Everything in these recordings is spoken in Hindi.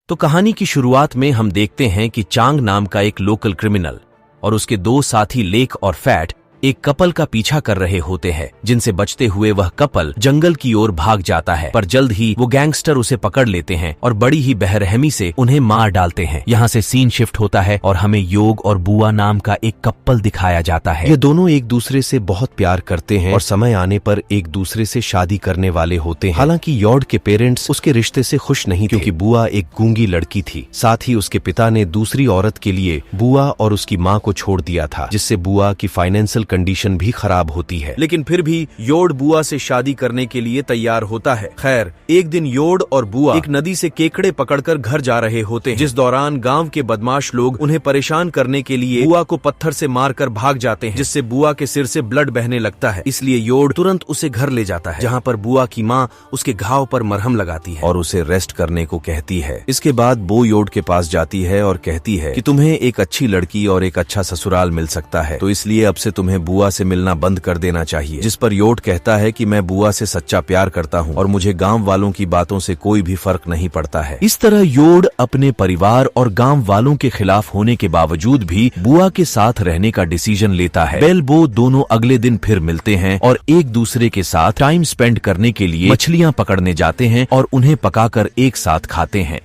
तो कहानी की शुरुआत में हम देखते हैं कि चांग नाम का एक लोकल क्रिमिनल और उसके दो साथी लेक और फैट एक कपल का पीछा कर रहे होते हैं, जिनसे बचते हुए वह कपल जंगल की ओर भाग जाता है। पर जल्द ही वो गैंगस्टर उसे पकड़ लेते हैं और बड़ी ही बेरहमी से उन्हें मार डालते हैं। यहाँ से सीन शिफ्ट होता है और हमें योग और बुआ नाम का एक कपल दिखाया जाता है। ये दोनों एक दूसरे से बहुत प्यार करते हैं और समय आने पर एक दूसरे से शादी करने वाले होते हैं। हालांकि यॉर्ड के पेरेंट्स उसके रिश्ते से खुश नहीं थे, क्योंकि बुआ एक गूंगी लड़की थी। साथ ही उसके पिता ने दूसरी औरत के लिए बुआ और उसकी माँ को छोड़ दिया था, जिससे बुआ की फाइनेंशियल कंडीशन भी खराब होती है। लेकिन फिर भी योड बुआ से शादी करने के लिए तैयार होता है। खैर, एक दिन योड और बुआ एक नदी से केकड़े पकड़कर घर जा रहे होते हैं, जिस दौरान गांव के बदमाश लोग उन्हें परेशान करने के लिए बुआ को पत्थर से मारकर भाग जाते हैं, जिससे बुआ के सिर से ब्लड बहने लगता है। इसलिए योड तुरंत उसे घर ले जाता है, जहाँ पर बुआ की माँ उसके घाव पर मरहम लगाती है और उसे रेस्ट करने को कहती है। इसके बाद बो योड के पास जाती है और कहती है कि तुम्हें एक अच्छी लड़की और एक अच्छा ससुराल मिल सकता है, तो इसलिए अब से तुम्हें बुआ से मिलना बंद कर देना चाहिए। जिस पर योड कहता है कि मैं बुआ से सच्चा प्यार करता हूँ और मुझे गांव वालों की बातों से कोई भी फर्क नहीं पड़ता है। इस तरह योड अपने परिवार और गांव वालों के खिलाफ होने के बावजूद भी बुआ के साथ रहने का डिसीजन लेता है। बेलबो दोनों अगले दिन फिर मिलते हैं और एक दूसरे के साथ टाइम स्पेंड करने के लिए मछलियां पकड़ने जाते हैं और उन्हें पकाकर एक साथ खाते हैं।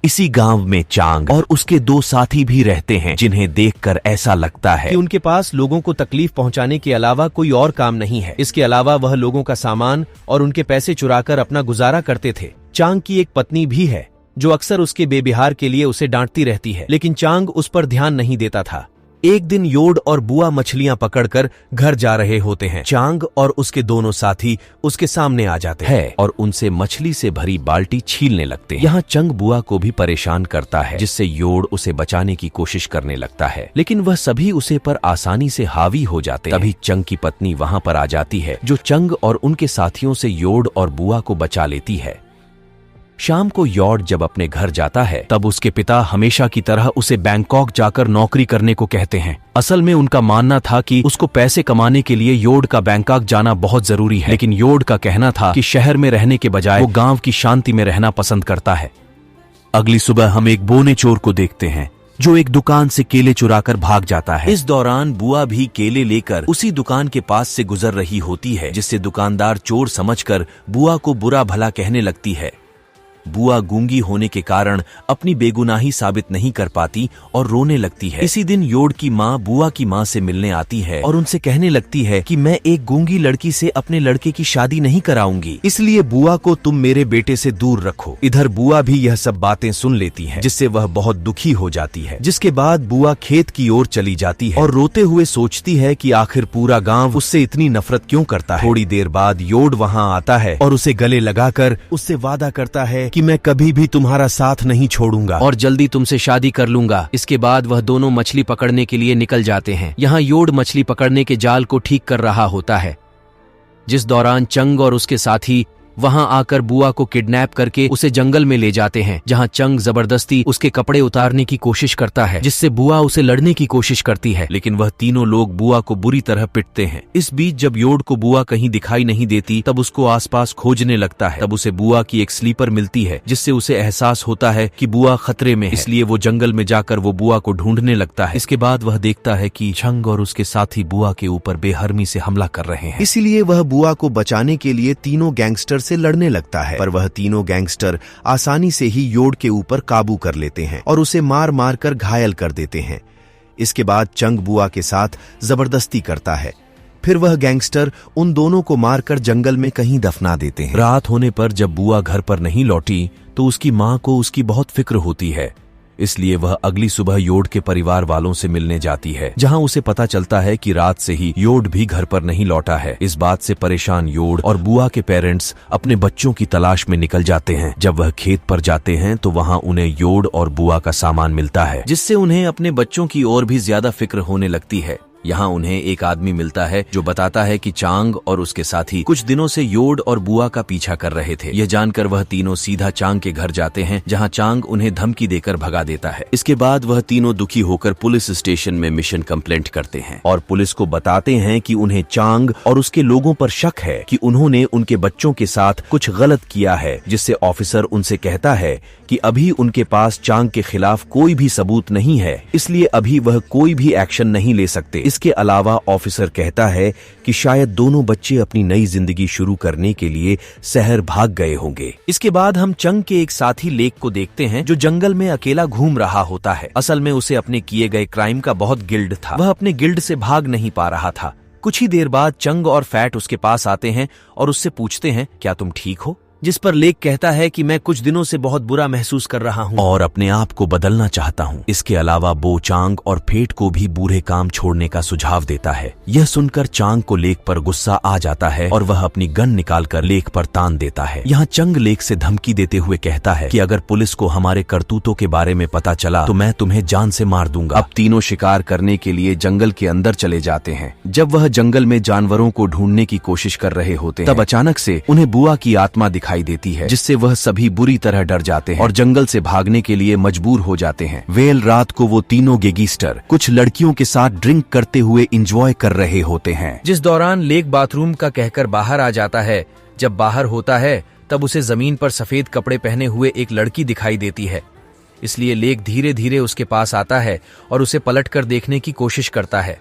इसी गांव में चांग और उसके दो साथी भी रहते हैं, जिन्हें देखकर ऐसा लगता है कि उनके पास लोगों को तकलीफ पहुंचाने के अलावा कोई और काम नहीं है। इसके अलावा वह लोगों का सामान और उनके पैसे चुराकर अपना गुजारा करते थे। चांग की एक पत्नी भी है, जो अक्सर उसके बेबिहार के लिए उसे डांटती रहती है, लेकिन चांग उस पर ध्यान नहीं देता था। एक दिन योड और बुआ मछलियां पकड़कर घर जा रहे होते हैं। चांग और उसके दोनों साथी उसके सामने आ जाते हैं और उनसे मछली से भरी बाल्टी छीलने लगते हैं। यहाँ चंग बुआ को भी परेशान करता है, जिससे योड उसे बचाने की कोशिश करने लगता है, लेकिन वह सभी उसे पर आसानी से हावी हो जाते हैं। तभी चंग की पत्नी वहाँ पर आ जाती है, जो चंग और उनके साथियों से योड और बुआ को बचा लेती है। शाम को यॉर्ड जब अपने घर जाता है, तब उसके पिता हमेशा की तरह उसे बैंकॉक जाकर नौकरी करने को कहते हैं। असल में उनका मानना था कि उसको पैसे कमाने के लिए योर्ड का बैंकॉक जाना बहुत जरूरी है, लेकिन योर्ड का कहना था कि शहर में रहने के बजाय वो गांव की शांति में रहना पसंद करता है। अगली सुबह हम एक बोने चोर को देखते हैं, जो एक दुकान से केले चुराकर भाग जाता है। इस दौरान बुआ भी केले लेकर उसी दुकान के पास से गुजर रही होती है, जिससे दुकानदार चोर समझकर बुआ को बुरा भला कहने लगती है। बुआ गूंगी होने के कारण अपनी बेगुनाही साबित नहीं कर पाती और रोने लगती है। इसी दिन योड की माँ बुआ की माँ से मिलने आती है और उनसे कहने लगती है कि मैं एक गूंगी लड़की से अपने लड़के की शादी नहीं कराऊंगी, इसलिए बुआ को तुम मेरे बेटे से दूर रखो। इधर बुआ भी यह सब बातें सुन लेती है, जिससे वह बहुत दुखी हो जाती है। जिसके बाद बुआ खेत की ओर चली जाती है और रोते हुए सोचती है कि आखिर पूरा गाँव उससे इतनी नफरत क्यों करता है। थोड़ी देर बाद योड वहाँ आता है और उसे गले लगाकर उससे वादा करता है कि मैं कभी भी तुम्हारा साथ नहीं छोड़ूंगा और जल्दी तुमसे शादी कर लूंगा। इसके बाद वह दोनों मछली पकड़ने के लिए निकल जाते हैं। यहाँ योड मछली पकड़ने के जाल को ठीक कर रहा होता है, जिस दौरान चंग और उसके साथी वहां आकर बुआ को किडनैप करके उसे जंगल में ले जाते हैं, जहां चंग जबरदस्ती उसके कपड़े उतारने की कोशिश करता है, जिससे बुआ उसे लड़ने की कोशिश करती है, लेकिन वह तीनों लोग बुआ को बुरी तरह पिटते हैं। इस बीच जब योड को बुआ कहीं दिखाई नहीं देती, तब उसको आसपास खोजने लगता है। तब उसे बुआ की एक स्लीपर मिलती है, जिससे उसे एहसास होता है कि बुआ खतरे में है, इसलिए वो जंगल में जाकर वो बुआ को ढूंढने लगता है। इसके बाद वह देखता है कि चंग और उसके साथी बुआ के ऊपर बेहरमी से हमला कर रहे हैं, इसीलिए वह बुआ को बचाने के लिए तीनों गैंगस्टर से लड़ने लगता है। पर वह तीनों गैंगस्टर आसानी से ही योड के ऊपर काबू कर लेते हैं और उसे मार मार कर घायल कर देते हैं। इसके बाद चंग बुआ के साथ जबरदस्ती करता है। फिर वह गैंगस्टर उन दोनों को मारकर जंगल में कहीं दफना देते हैं। रात होने पर जब बुआ घर पर नहीं लौटी, तो उसकी माँ को उसकी बहुत फिक्र होती है, इसलिए वह अगली सुबह योड के परिवार वालों से मिलने जाती है, जहां उसे पता चलता है कि रात से ही योड भी घर पर नहीं लौटा है। इस बात से परेशान योड और बुआ के पेरेंट्स अपने बच्चों की तलाश में निकल जाते हैं। जब वह खेत पर जाते हैं तो वहां उन्हें योड और बुआ का सामान मिलता है, जिससे उन्हें अपने बच्चों की ओर भी ज्यादा फिक्र होने लगती है। यहाँ उन्हें एक आदमी मिलता है जो बताता है कि चांग और उसके साथी कुछ दिनों से योड और बुआ का पीछा कर रहे थे। यह जानकर वह तीनों सीधा चांग के घर जाते हैं, जहाँ चांग उन्हें धमकी देकर भगा देता है। इसके बाद वह तीनों दुखी होकर पुलिस स्टेशन में मिशन कंप्लेंट करते हैं और पुलिस को बताते हैं कि उन्हें चांग और उसके लोगों पर शक है कि उन्होंने उनके बच्चों के साथ कुछ गलत किया है, जिससे ऑफिसर उनसे कहता है कि अभी उनके पास चांग के खिलाफ कोई भी सबूत नहीं है, इसलिए अभी वह कोई भी एक्शन नहीं ले सकते। इसके अलावा ऑफिसर कहता है कि शायद दोनों बच्चे अपनी नई जिंदगी शुरू करने के लिए शहर भाग गए होंगे। इसके बाद हम चंग के एक साथी लेक को देखते हैं जो जंगल में अकेला घूम रहा होता है। असल में उसे अपने किए गए क्राइम का बहुत गिल्ड था। वह अपने गिल्ड से भाग नहीं पा रहा था। कुछ ही देर बाद चंग और फैट उसके पास आते हैं और उससे पूछते हैं, क्या तुम ठीक हो? जिस पर लेक कहता है कि मैं कुछ दिनों से बहुत बुरा महसूस कर रहा हूँ और अपने आप को बदलना चाहता हूँ। इसके अलावा बो चांग और फेट को भी बुरे काम छोड़ने का सुझाव देता है। यह सुनकर चांग को लेक पर गुस्सा आ जाता है और वह अपनी गन निकालकर लेक पर तान देता है। यहाँ चंग लेक से धमकी देते हुए कहता है कि अगर पुलिस को हमारे करतूतों के बारे में पता चला तो मैं तुम्हें जान से मार दूंगा। अब तीनों शिकार करने के लिए जंगल के अंदर चले जाते हैं। जब वह जंगल में जानवरों को ढूंढने की कोशिश कर रहे होते हैं, तब अचानक से उन्हें बुआ की आत्मा दिखाई देती है, जिससे वह सभी बुरी तरह डर जाते हैं और जंगल से भागने के लिए मजबूर हो जाते हैं। वेल रात को वो तीनों गैंगस्टर कुछ लड़कियों के साथ ड्रिंक करते हुए एंजॉय कर रहे होते हैं, जिस दौरान लेक बाथरूम का कहकर बाहर आ जाता है। जब बाहर होता है तब उसे जमीन पर सफेद कपड़े पहने हुए एक लड़की दिखाई देती है, इसलिए लेक धीरे धीरे उसके पास आता है और उसे पलटकर देखने की कोशिश करता है।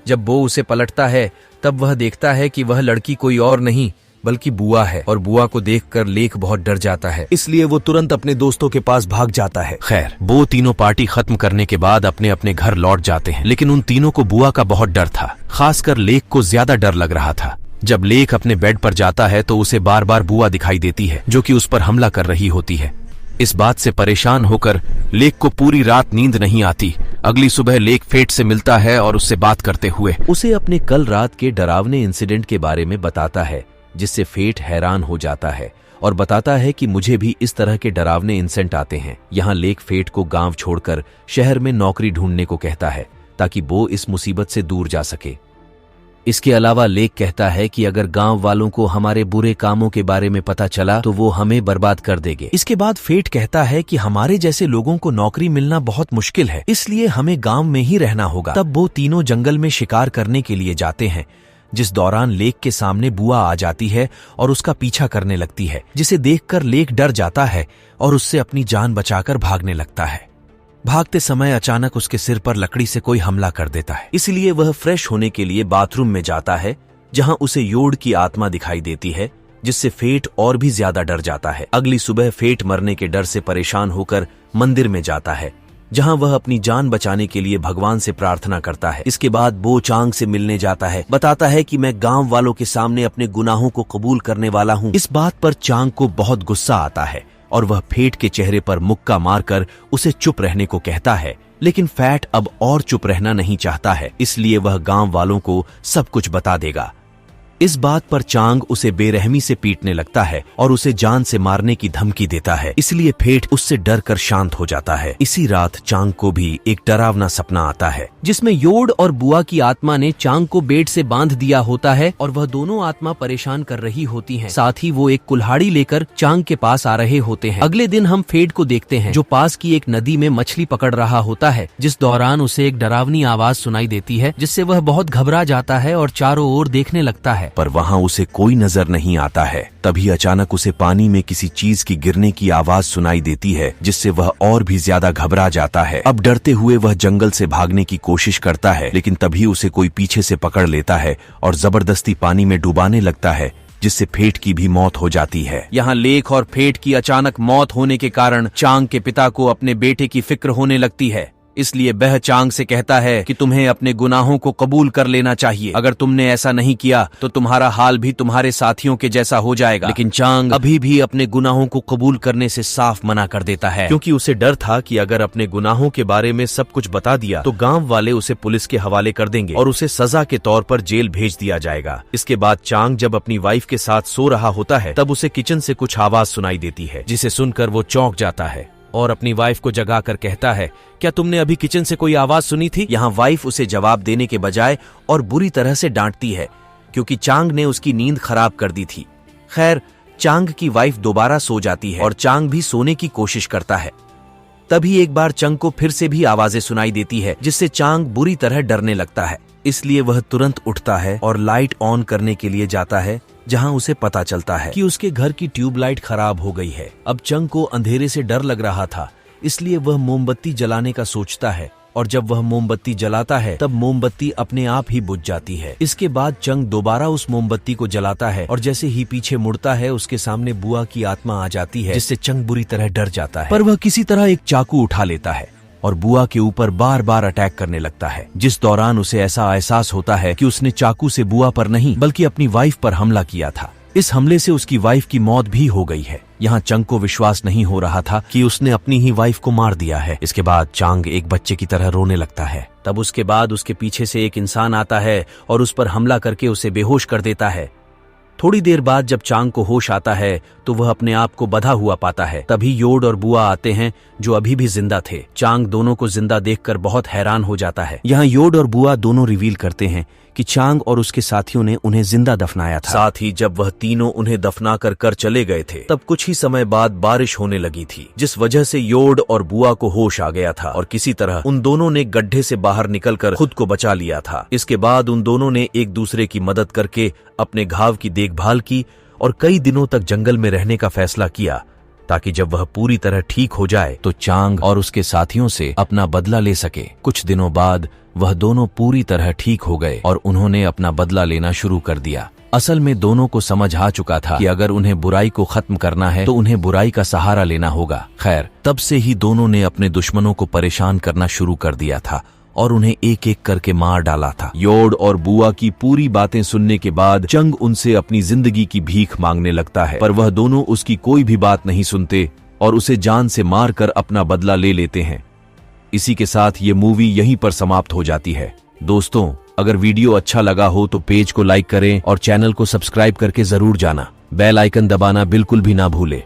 जब वो उसे पलटता है तब वह देखता है कि वह लड़की कोई और नहीं बल्कि बुआ है और बुआ को देखकर लेक बहुत डर जाता है, इसलिए वो तुरंत अपने दोस्तों के पास भाग जाता है। खैर, वो तीनों पार्टी खत्म करने के बाद अपने अपने घर लौट जाते हैं, लेकिन उन तीनों को बुआ का बहुत डर था। खासकर लेक को ज्यादा डर लग रहा था। जब लेक अपने बेड पर जाता है तो उसे बार बार बुआ दिखाई देती है जो कि उस पर हमला कर रही होती है। इस बात से परेशान होकर लेक को पूरी रात नींद नहीं आती। अगली सुबह लेक फेट से मिलता है और उससे बात करते हुए उसे अपने कल रात के डरावने इंसिडेंट के बारे में बताता है, जिससे फेट हैरान हो जाता है और बताता है कि मुझे भी इस तरह के डरावने इंसिडेंट आते हैं। यहाँ लेक फेट को गांव छोड़कर शहर में नौकरी ढूंढने को कहता है ताकि वो इस मुसीबत से दूर जा सके। इसके अलावा लेक कहता है कि अगर गांव वालों को हमारे बुरे कामों के बारे में पता चला तो वो हमें बर्बाद कर देंगे। इसके बाद फेट कहता है कि हमारे जैसे लोगों को नौकरी मिलना बहुत मुश्किल है, इसलिए हमें गांव में ही रहना होगा। तब वो तीनों जंगल में शिकार करने के लिए जाते हैं, जिस दौरान लेक के सामने बुआ आ जाती है और उसका पीछा करने लगती है, जिसे देखकर लेक डर जाता है और उससे अपनी जान बचाकर भागने लगता है। भागते समय अचानक उसके सिर पर लकड़ी से कोई हमला कर देता है, इसलिए वह फ्रेश होने के लिए बाथरूम में जाता है, जहां उसे योड की आत्मा दिखाई देती है, जिससे फेट और भी ज्यादा डर जाता है। अगली सुबह फेट मरने के डर से परेशान होकर मंदिर में जाता है, जहां वह अपनी जान बचाने के लिए भगवान से प्रार्थना करता है। इसके बाद बो चांग से मिलने जाता है, बताता है कि मैं गांव वालों के सामने अपने गुनाहों को कबूल करने वाला हूं। इस बात पर चांग को बहुत गुस्सा आता है और वह फेट के चेहरे पर मुक्का मारकर उसे चुप रहने को कहता है, लेकिन फैट अब और चुप रहना नहीं चाहता है, इसलिए वह गांव वालों को सब कुछ बता देगा। इस बात पर चांग उसे बेरहमी से पीटने लगता है और उसे जान से मारने की धमकी देता है, इसलिए फेट उससे डर कर शांत हो जाता है। इसी रात चांग को भी एक डरावना सपना आता है, जिसमें योड और बुआ की आत्मा ने चांग को बेड से बांध दिया होता है और वह दोनों आत्मा परेशान कर रही होती हैं। साथ ही वो एक कुल्हाड़ी लेकर चांग के पास आ रहे होते हैं। अगले दिन हम फेट को देखते हैं, जो पास की एक नदी में मछली पकड़ रहा होता है, जिस दौरान उसे एक डरावनी आवाज सुनाई देती है, जिससे वह बहुत घबरा जाता है और चारों ओर देखने लगता है, पर वहां उसे कोई नजर नहीं आता है। तभी अचानक उसे पानी में किसी चीज की गिरने की आवाज सुनाई देती है, जिससे वह और भी ज्यादा घबरा जाता है। अब डरते हुए वह जंगल से भागने की कोशिश करता है, लेकिन तभी उसे कोई पीछे से पकड़ लेता है और जबरदस्ती पानी में डुबाने लगता है, जिससे फेट की भी मौत हो जाती है। यहाँ लेक और फेट की अचानक मौत होने के कारण चांग के पिता को अपने बेटे की फिक्र होने लगती है, इसलिए वह चांग से कहता है कि तुम्हें अपने गुनाहों को कबूल कर लेना चाहिए। अगर तुमने ऐसा नहीं किया तो तुम्हारा हाल भी तुम्हारे साथियों के जैसा हो जाएगा। लेकिन चांग अभी भी अपने गुनाहों को कबूल करने से साफ मना कर देता है, क्योंकि उसे डर था कि अगर अपने गुनाहों के बारे में सब कुछ बता दिया तो गांव वाले उसे पुलिस के हवाले कर देंगे और उसे सजा के तौर पर जेल भेज दिया जाएगा। इसके बाद चांग जब अपनी वाइफ के साथ सो रहा होता है, तब उसे किचन से कुछ आवाज सुनाई देती है, जिसे सुनकर वो चौंक जाता है और अपनी वाइफ को जगाकर कहता है, क्या तुमने अभी किचन से कोई आवाज सुनी थी? यहाँ वाइफ उसे जवाब देने के बजाय और बुरी तरह से डांटती है क्योंकि चांग ने उसकी नींद खराब कर दी थी। खैर, चांग की वाइफ दोबारा सो जाती है और चांग भी सोने की कोशिश करता है। तभी एक बार चंग को फिर से भी आवाजें सुनाई देती है जिससे चांग बुरी तरह डरने लगता है। इसलिए वह तुरंत उठता है और लाइट ऑन करने के लिए जाता है, जहां उसे पता चलता है कि उसके घर की ट्यूबलाइट खराब हो गई है। अब चंग को अंधेरे से डर लग रहा था, इसलिए वह मोमबत्ती जलाने का सोचता है और जब वह मोमबत्ती जलाता है तब मोमबत्ती अपने आप ही बुझ जाती है। इसके बाद चंग दोबारा उस मोमबत्ती को जलाता है और जैसे ही पीछे मुड़ता है उसके सामने बुआ की आत्मा आ जाती है, जिससे चंग बुरी तरह डर जाता है। पर वह किसी तरह एक चाकू उठा लेता है और बुआ के ऊपर बार बार अटैक करने लगता है, जिस दौरान उसे ऐसा एहसास होता है कि उसने चाकू से बुआ पर नहीं बल्कि अपनी वाइफ पर हमला किया था। इस हमले से उसकी वाइफ की मौत भी हो गई है। यहाँ चंग को विश्वास नहीं हो रहा था कि उसने अपनी ही वाइफ को मार दिया है। इसके बाद चांग एक बच्चे की तरह रोने लगता है। तब उसके बाद उसके पीछे से एक इंसान आता है और उस पर हमला करके उसे बेहोश कर देता है। थोड़ी देर बाद जब चांग को होश आता है तो वह अपने आप को बंधा हुआ पाता है। तभी योड और बुआ आते हैं जो अभी भी जिंदा थे। चांग दोनों को जिंदा देखकर बहुत हैरान हो जाता है। यहाँ योड और बुआ दोनों रिवील करते हैं कि चांग और उसके साथियों ने उन्हें जिंदा दफनाया था। साथ ही जब वह तीनों उन्हें दफना कर चले गए थे तब कुछ ही समय बाद बारिश होने लगी थी, जिस वजह से योड और बुआ को होश आ गया था और किसी तरह उन दोनों ने गड्ढे से बाहर निकलकर खुद को बचा लिया था। इसके बाद उन दोनों ने एक दूसरे की मदद करके अपने घाव की देखभाल की और कई दिनों तक जंगल में रहने का फैसला किया ताकि जब वह पूरी तरह ठीक हो जाए तो चांग और उसके साथियों से अपना बदला ले सके। कुछ दिनों बाद वह दोनों पूरी तरह ठीक हो गए और उन्होंने अपना बदला लेना शुरू कर दिया। असल में दोनों को समझ आ चुका था कि अगर उन्हें बुराई को खत्म करना है तो उन्हें बुराई का सहारा लेना होगा। खैर, तब से ही दोनों ने अपने दुश्मनों को परेशान करना शुरू कर दिया था और उन्हें एक एक करके मार डाला था। योड और बुआ की पूरी बातें सुनने के बाद चंग उनसे अपनी जिंदगी की भीख मांगने लगता है, पर वह दोनों उसकी कोई भी बात नहीं सुनते और उसे जान से मारकर अपना बदला ले लेते हैं। इसी के साथ ये मूवी यहीं पर समाप्त हो जाती है। दोस्तों, अगर वीडियो अच्छा लगा हो तो पेज को लाइक करें और चैनल को सब्सक्राइब करके जरूर जाना। बेल आइकन दबाना बिल्कुल भी ना भूले।